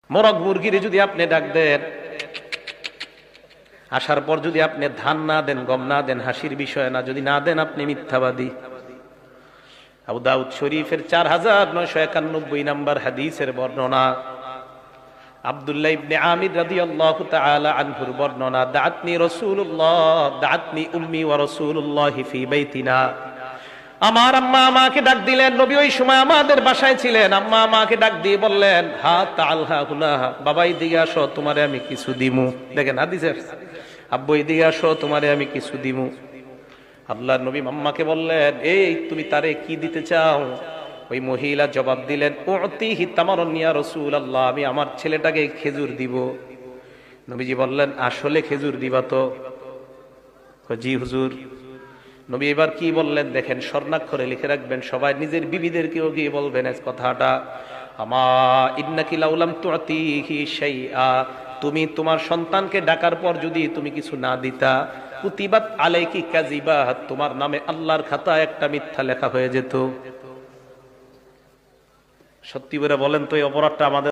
মোরগ মুরগিরে যদি আপনি ডাক দেন, আসার পর যদি আপনি ধান না দেন, গম না দেন, হাসির বিষয় না, যদি না দেন আপনি মিথ্যাবাদী। আবু দাউদ শরীফের 4991 নম্বর হাদিসের বর্ণনা, আব্দুল্লাহ ইবনে আমির রাদিয়াল্লাহু তাআলা আনহুর বর্ণনা, দাআতনি রাসূলুল্লাহ, দাআতনি উম্মি ওয়া রাসূলুল্লাহ ফি বাইতিনা। আমার আম্মা আমাকে ডাক দিলেন, নবী ওই সময় আমাদের বাসায় ছিলেন। আম্মা আমাকে ডাক দিয়ে বললেন, হা তাআলহা হুনা, বাবা এদিকে আসো, তোমারে আমি কিছু দিমু। দেখেন হাদিসের, আব্বু এদিকে আসো, তোমারে আমি কিছু দিমু। আল্লাহর নবী আম্মাকে বললেন, এই তুমি তারে কি দিতে চাও? ওই মহিলা জবাব দিলেন, উতিহি তামারুন ইয়া রাসূলুল্লাহ, আমি আমার ছেলেটাকে খেজুর দিব। নবীজি বললেন, আসলে খেজুর দিবা তো? জি হুজুর। নবী এবার কি বললেন দেখেন, স্বর্ণাক্ষরে লিখে রাখবেন, সবাই নিজের বিবিদেরকেও গিয়ে বলবেন এই কথাটা, আমা ইন্নাকি লাউলাম তুতিহি শাইআ, তুমি তোমার সন্তানকে ডাকার পর যদি তুমি কিছু না দিতা, কুতিবাত আলাইকি কাযিবা, তোমার নামে আল্লাহর খাতায় একটা মিথ্যা লেখা হয়ে যেত। সত্যি করে বলেন তো এই অপরাধটা আমাদের